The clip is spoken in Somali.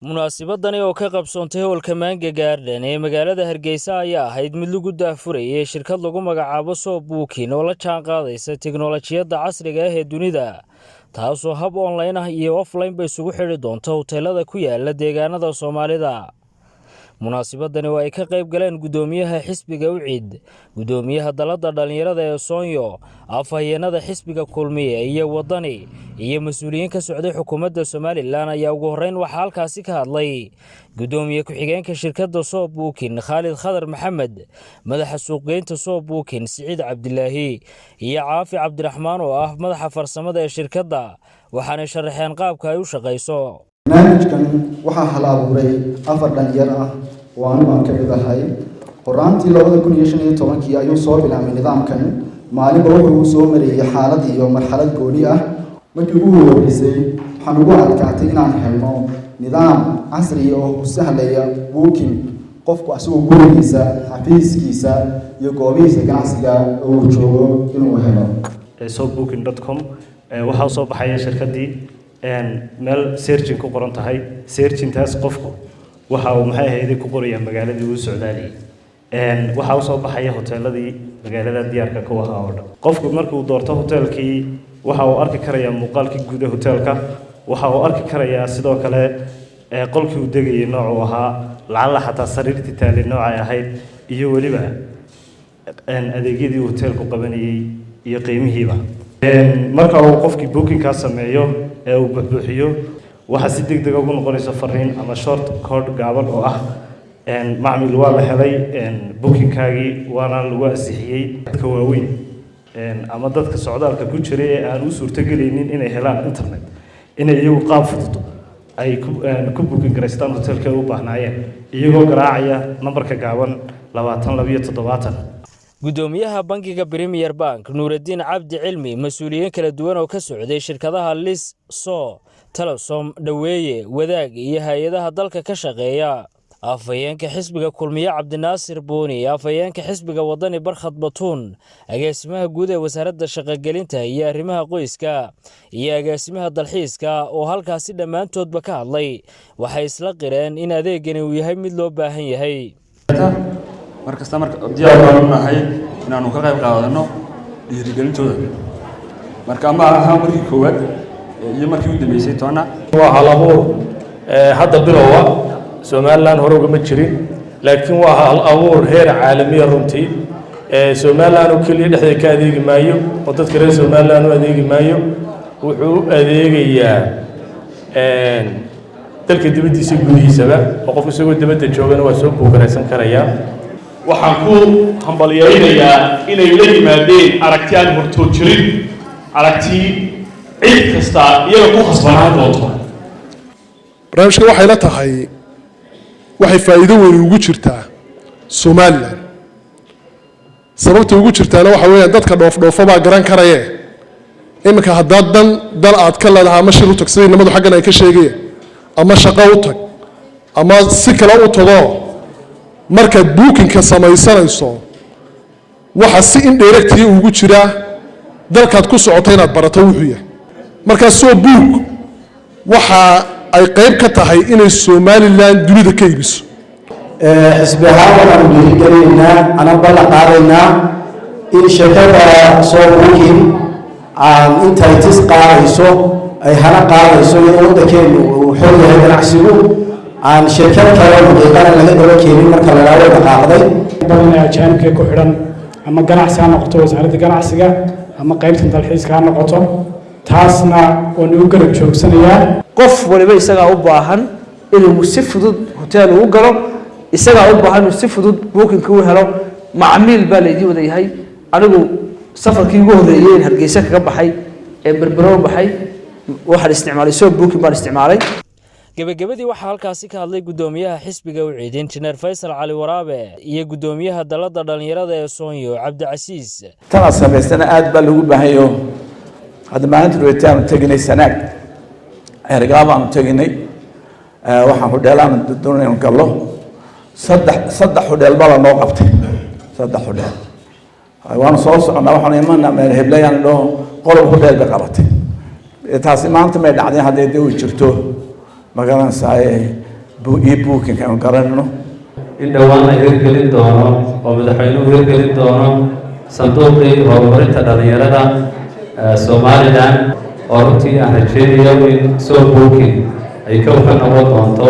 munaasabadani oo ka qabsoontay hoolka Manga Garden ee magaalada Hargeysa ayaa ahayd mid lagu daafurayay shirkad lagu magacaabo Soo Booking oo la jaan qaadaysa tiknoolajiyada casriga ah ee dunida taasoo hab online ah iyo offline ba isugu xiri doonta hoteelada ku yaala deegaanada Soomaalida. munaasabadani oo ay ka qayb galeen gudoomiyaha xisbiga UCID, gudoomiyaha dalada dhalinyarada ee Soonyo, afhayeenada xisbiga Kulmiye iyo wadani iyo mas'uuliyiin ka socday xukuumadda Somaliland ayaa ugu horeyn waxa halkaasi ka hadlay gudoomiye ku-xigeenka shirkadda Soo Booking Khalid Khadar Maxamed, madaxa suuqgeynta Soo Booking Siciid Cabdilaahi iyo Caafi Cabdiraxmaan oo ah madaxa farsamada ee shirkadda, waxaana sharaxeen qaabka ay u shaqeyso. barnaamijkan waxaa hal abuuray 4 dhalinyaro ah oo aan ka mid ahay. qoraantii 2015 ayuu soo bilaabay nidaamkan. maalinba wuxuu soo mariyay xaalad iyo marxalad gooni ah. markii uu horeysay waxaan ugu adkaatay inaan helno nidaam casri ah oo sahlaya booking qofku asoo gurigiisa, xafiiskiisa iyo goobihiisa ganacsiga uu joogo inuu helo. soobooking.com waxa soo baxay shirkadii meel searching ku qoran tahay. searching taas qofku waxa uu maxay ahayd ku qoraya magaaladii uu socdaalay waxa uu soo baxay hoteeladii magaalada diyaarka ku ahaa oo dhan. qofku markuu doorto hoteelkii waxa uu arki karayaa muuqaalkii guud ee hoteelka, waxa uu arki karayaa sidoo kale qolkii uu degayay noocu ahaa, lacala xataa sariirtii taale nooca ahayd iyo waliba adeegyadii hoteelku qabanayay iyo qiimihiiba. marka uu qofkii booking ka sameeyo ee uu buuxiyo waxa si degdeg ah ugu noqonaysa fariin ama short code gaaban oo ah macmiil waa la helay booking kaagi waana lagu ansixiyay. dadka waaweyn ama dadka socdaalka ku jira ee aan u suurtagelaynin inay helaan internet inay iyagu qaab fudud ay ku booking gareystaan hotelka u baahnaayeen iyagoo garaacaya nambarka gaaban 2270. gudoomiyaha bangiga Premier Bank Nuuruddin Cabdi Cilmi, mas'uuliyiin kala duwan oo ka socday shirkadaha Lis, Soo, Telesom, Dhaweeye, Wadaag iyo hay'adaha dalka ka shaqeeya. afhayeenka xisbiga Kulmiye Cabdinaasir Booni, afhayeenka xisbiga Wadani Barkhad Batuun, agaasimaha guud ee wasaaradda shaqo-gelinta iyo arrimaha qoyska iyo agaasimaha dalxiiska oo halkaasi dhammaantoodba ka hadlay, waxay isla qireen in adeegani uu yahay mid loo baahan yahay. markasta diyaar u nahay inaanu ka qayb qaadano dhiirigelintooda. marka ma aha markii koowaad iyo markii u dambeysay toona waa hal abuur hadda bilowga Somaliland hore uga jirin, laakiin waa hal abuur heer caalami ah runtii. Somaliland oo kaliya dhexdeeda ka adeegi maayo oo dadka reer Somaliland u adeegi maayo, wuxuu adeegayaa dalka dibadiisa gudihiisaba oo qof isagoo dibadda joogana waa soo boogaraysan karaya. waxaan ku hambalyeeynayaa inay la yimaadeen aragti aan hortood jirin, aragti cid kasta iyaga ku khasbanaan doonto. barnaamijka waxay la tahay waxay faa'iido weyn ugu jirtaa Somaliland. sababta ugu jirtaana waxa weeyaan dadka dhoofdhoofa baa garan karaya. iminka haddaad dal aad ka leedahay ama shir u tag sidii nimadu xaggan ay ka sheegayeen ama shaqo u tag ama si kale u tago marka booking-ka samaysanayso waxa si indirect ugu jira dalkaad ku socotay inaad barato wuxuu yahay. marka Soo Book waxa ay qayb ka tahay inay Somaliland dunida ka iibiso. xisbiga waxaan dhiirigelinaynaa ana balla qaadaynaa in shirkadda Soo Booking aan intay tis qaadayso ay hana qaadayso in waddankeenu uu xor yahay ganacsigu aan shirkad kale oo deegaan laga daba keenin marka la raado dhaqaaqday. badan ajaanibka ku xidhan ama ganacsi ha noqoto wasaaradda ganacsiga ama qaybta dalxiiska ha noqoto, taasna oo nagu garab joogsanayaa. qof waliba isaga u baahan inuu si fudud hotel u galo, isaga u baahan inuu si fudud booking ku helo. macmiil baa leeyahay wadayahay. anigu safarkii ugu horeeyay in Hargeysa kaga baxay ee Berbero baxay waxaan isticmaalay Soo Booking baan isticmaalay. gabagabadii waxaa halkaasi ka hadlay gudoomiyaha xisbiga UCID Injineer Faysal Cali Waraabe iyo gudoomiyaha dalada dhalinyarada ee Soonyo Cabdicasiis. tan sameysana aad baa lagu baahayo. hadda maanta weetaan tagnay Sanaag ergaabaan tagnay waxaan hudheelaan doonayaan gallo saddex hudheel baa noo qabtay. saddex hudheel waan soo socnaa waxaan imanaa meel heblayaan dhoo qolob hudheel ba qabatay. taasi maanta ma dhacday haddii ay jirto magaran saay e-booking aynu garanayno in dhowaan la hirgelin doono oo madaxweynuhu hirgelin doono sanduuqii horumarinta dhalinyarada Somaliland oo runtii aan rajeynayo in soo booking ay ka noqon doonto